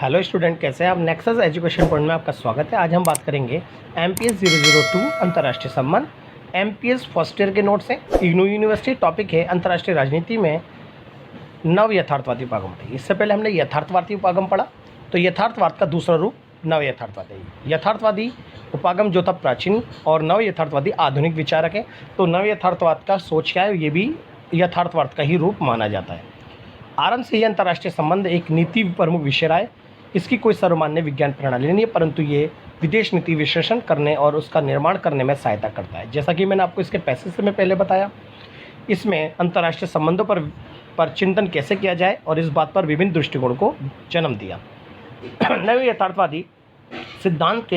Hello student, कैसे हैं आप। नेक्सस एजुकेशन पॉइंट में आपका स्वागत है। आज हम बात करेंगे MPS 002 अंतर्राष्ट्रीय संबंध। MPS फर्स्ट ईयर के नोट्स हैं। इग्नू यूनिवर्सिटी। टॉपिक है अंतर्राष्ट्रीय राजनीति में नव यथार्थवादी उपागम। इससे पहले हमने यथार्थवादी उपागम पढ़ा, तो यथार्थवाद का दूसरा रूप नव यथार्थवाद है। यथार्थवादी उपागम जो था प्राचीन और नव यथार्थवादी आधुनिक विचारक है। तो नव यथार्थवाद का सोच क्या है, ये भी यथार्थवाद का ही रूप माना जाता है। आरंभ से ही अंतर्राष्ट्रीय संबंध एक नीति प्रमुख विषय रहा है। इसकी कोई सर्वमान्य विज्ञान प्रणाली नहीं है, परंतु ये विदेश नीति विश्लेषण करने और उसका निर्माण करने में सहायता करता है। जैसा कि मैंने आपको इसके पैसेज में पहले बताया, इसमें अंतर्राष्ट्रीय संबंधों पर चिंतन कैसे किया जाए और इस बात पर विभिन्न दृष्टिकोण को जन्म दिया। नव यथार्थवादी सिद्धांत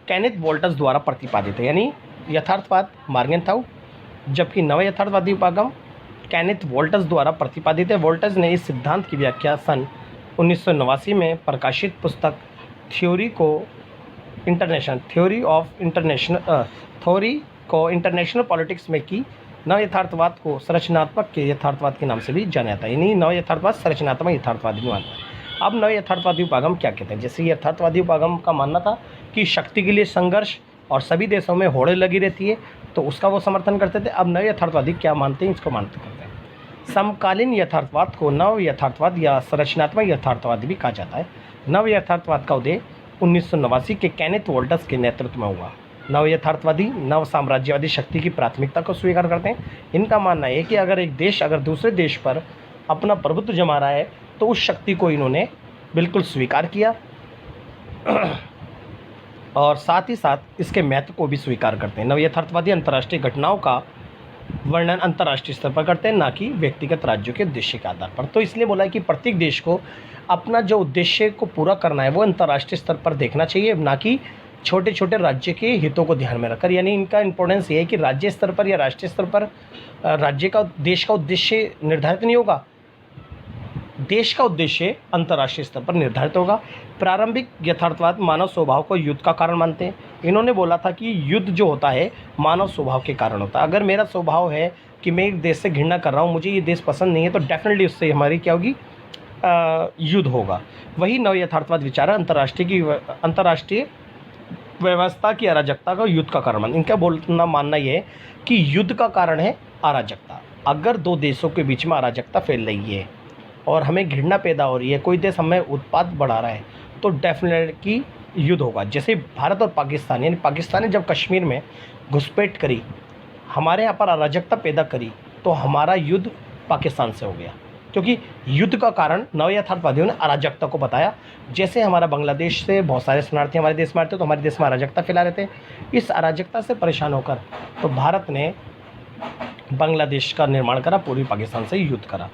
केनेथ वोल्टस द्वारा प्रतिपादित है, यानी यथार्थवाद मार्गेंथाउ, जबकि नव यथार्थवादी उपागम केनेथ वोल्टस द्वारा प्रतिपादित है। वोल्टस ने इस सिद्धांत की व्याख्या सन 1989 में प्रकाशित पुस्तक थ्योरी को इंटरनेशनल पॉलिटिक्स में की। नव यथार्थवाद को संरचनात्मक के यथार्थवाद के नाम से भी जाना जाता है, यानी नव यथार्थवाद संरचनात्मक यथार्थवाद भी मानता है। अब नव यथार्थवादी उपागम क्या कहते हैं। जैसे यथार्थवादी उपागम का मानना था कि शक्ति के लिए संघर्ष और सभी देशों में होड़ लगी रहती है, तो उसका वो समर्थन करते थे। अब नव यथार्थवादी क्या मानते हैं, इसको मानते करते हैं। समकालीन यथार्थवाद को नव यथार्थवाद या संरचनात्मक यथार्थवाद भी कहा जाता है। नव यथार्थवाद का उदय 1989 के केनेथ वोल्टस के नेतृत्व में हुआ। नव यथार्थवादी नव साम्राज्यवादी शक्ति की प्राथमिकता को स्वीकार करते हैं। इनका मानना है कि अगर एक देश अगर दूसरे देश पर अपना प्रभुत्व जमा रहा है, तो उस शक्ति को इन्होंने बिल्कुल स्वीकार किया और साथ ही साथ इसके महत्व को भी स्वीकार करते हैं। नव यथार्थवादी अंतर्राष्ट्रीय घटनाओं का वर्णन अंतर्राष्ट्रीय स्तर पर करते हैं, ना कि व्यक्तिगत राज्यों के उद्देश्य के आधार पर। तो इसलिए बोला है कि प्रत्येक देश को अपना जो उद्देश्य को पूरा करना है वो अंतर्राष्ट्रीय स्तर पर देखना चाहिए, ना कि छोटे छोटे राज्य के हितों को ध्यान में रखकर। यानी इनका इंपॉर्टेंस ये है कि राज्य स्तर पर या राष्ट्रीय स्तर पर देश का उद्देश्य निर्धारित नहीं होगा, देश का उद्देश्य अंतर्राष्ट्रीय स्तर पर निर्धारित होगा। प्रारंभिक यथार्थवाद मानव स्वभाव को युद्ध का कारण मानते हैं। इन्होंने बोला था कि युद्ध जो होता है मानव स्वभाव के कारण होता है। अगर मेरा स्वभाव है कि मैं एक देश से घृणा कर रहा हूँ, मुझे ये देश पसंद नहीं है, तो डेफिनेटली उससे हमारी क्या होगी, युद्ध होगा। वही नव यथार्थवाद विचार अंतर्राष्ट्रीय व्यवस्था की अराजकता का युद्ध का कारण इनका मानना यह है कि युद्ध का कारण है अराजकता। अगर दो देशों के बीच में अराजकता फैल रही है और हमें घृणा पैदा हो रही है, कोई देश हमें उत्पाद बढ़ा रहा है, तो डेफिनेटली युद्ध होगा। जैसे भारत और पाकिस्तान, यानी पाकिस्तान ने जब कश्मीर में घुसपैठ करी, हमारे यहाँ पर अराजकता पैदा करी, तो हमारा युद्ध पाकिस्तान से हो गया, क्योंकि युद्ध का कारण नव यथार्थवादियों ने अराजकता को बताया। जैसे हमारा बांग्लादेश से बहुत सारे शरणार्थी हमारे देश में आते, तो हमारे देश में अराजकता फैला रहे थे। इस अराजकता से परेशान होकर तो भारत ने बांग्लादेश का निर्माण करा, पूर्वी पाकिस्तान से युद्ध करा।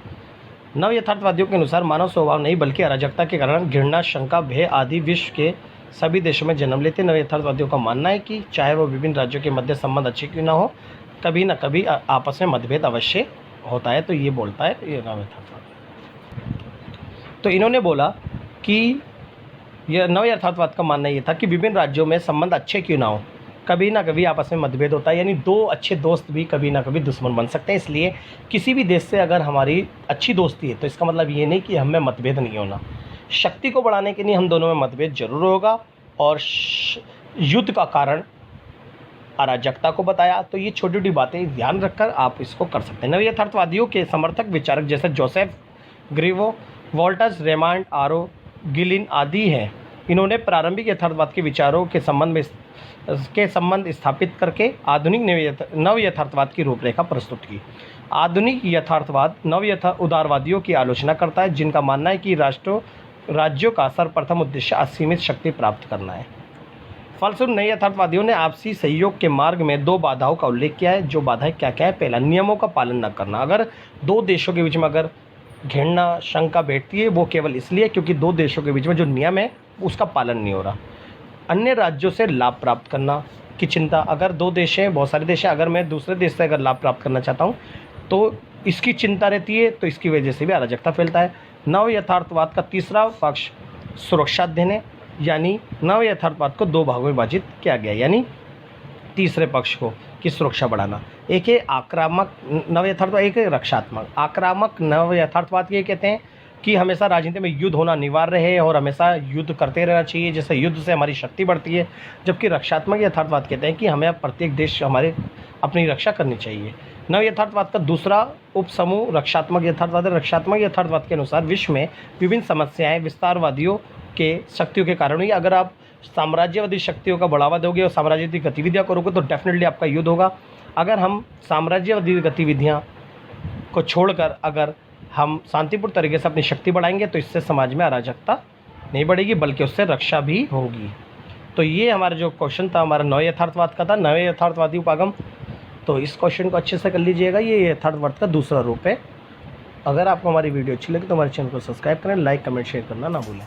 नव यथार्थवादियों के अनुसार मानव स्वभाव नहीं बल्कि अराजकता के कारण घृणा, शंका, भय आदि विश्व के सभी देशों में जन्म लेते। नव यथार्थवादियों का मानना है कि चाहे वो विभिन्न राज्यों के मध्य संबंध अच्छे क्यों ना हो, कभी न कभी आपस में मतभेद अवश्य होता है। तो ये बोलता है ये नव यथार्थवाद। तो इन्होंने बोला कि यह नव यथार्थवाद का मानना ये था कि विभिन्न राज्यों में संबंध अच्छे क्यों ना हो, कभी ना कभी आपस में मतभेद होता है। यानी दो अच्छे दोस्त भी कभी ना कभी दुश्मन बन सकते हैं। इसलिए किसी भी देश से अगर हमारी अच्छी दोस्ती है, तो इसका मतलब ये नहीं कि हमें मतभेद नहीं होना। शक्ति को बढ़ाने के लिए हम दोनों में मतभेद जरूर होगा। और युद्ध का कारण अराजकता को बताया। तो ये छोटी छोटी बातें ध्यान रखकर आप इसको कर सकते हैं। नव यथार्थवादियों के समर्थक विचारक जैसे जोसेफ ग्रीवो, वोल्टस, रेमांड, आरो, गिलिन आदि हैं। इन्होंने प्रारंभिक यथार्थवाद के विचारों के संबंध स्थापित करके आधुनिक नव यथार्थवाद की रूपरेखा प्रस्तुत की। आधुनिक यथार्थवाद उदारवादियों की आलोचना करता है, जिनका मानना है कि राज्यों का सर्वप्रथम उद्देश्य असीमित शक्ति प्राप्त करना है। फलस्वरूप नए यथार्थवादियों ने आपसी सहयोग के मार्ग में दो बाधाओं का उल्लेख किया है। जो बाधाएं क्या क्या है। पहला, नियमों का पालन न करना। अगर दो देशों के बीच में अगर घृणा, शंका बैठती है, वो केवल इसलिए क्योंकि दो देशों के बीच में जो नियम है उसका पालन नहीं हो रहा। अन्य राज्यों से लाभ प्राप्त करना की चिंता। अगर दो देश हैं, बहुत सारे देश हैं, अगर मैं दूसरे देश से अगर लाभ प्राप्त करना चाहता हूँ, तो इसकी चिंता रहती है, तो इसकी वजह से भी अराजकता फैलता है। नव यथार्थवाद का तीसरा पक्ष सुरक्षा अध्ययन है, यानी नव यथार्थवाद को दो भागों में विभाजित किया गया, यानी तीसरे पक्ष को की सुरक्षा बढ़ाना। एक है आक्रामक नव यथार्थवाद, एक है रक्षात्मक। आक्रामक नव यथार्थवाद ये कहते हैं कि हमेशा राजनीति में युद्ध होना अनिवार्य है और हमेशा युद्ध करते रहना चाहिए, जैसे युद्ध से हमारी शक्ति बढ़ती है। जबकि रक्षात्मक यथार्थवाद कहते हैं कि हमें प्रत्येक देश हमारे अपनी रक्षा करनी चाहिए। नव यथार्थवाद का दूसरा उपसमूह रक्षात्मक यथार्थवाद है। रक्षात्मक यथार्थवाद के अनुसार विश्व में विभिन्न समस्याएं विस्तारवादियों के शक्तियों के कारण हुई। अगर आप साम्राज्यवादी शक्तियों का बढ़ावा दोगे और साम्राज्यवादी गतिविधियाँ करोगे तो डेफिनेटली आपका युद्ध होगा। अगर हम साम्राज्यवादी गतिविधियाँ को छोड़कर अगर हम शांतिपूर्ण तरीके से अपनी शक्ति बढ़ाएंगे तो इससे समाज में अराजकता नहीं बढ़ेगी बल्कि उससे रक्षा भी होगी। तो ये हमारा जो क्वेश्चन था हमारा नव यथार्थवाद का था, नवे यथार्थवादी उपागम। तो इस क्वेश्चन को अच्छे से कर लीजिएगा, ये यथार्थवाद का दूसरा रूप है। अगर आपको हमारी वीडियो अच्छी लगी तो हमारे चैनल को सब्सक्राइब करें, लाइक कमेंट शेयर करना ना भूलें।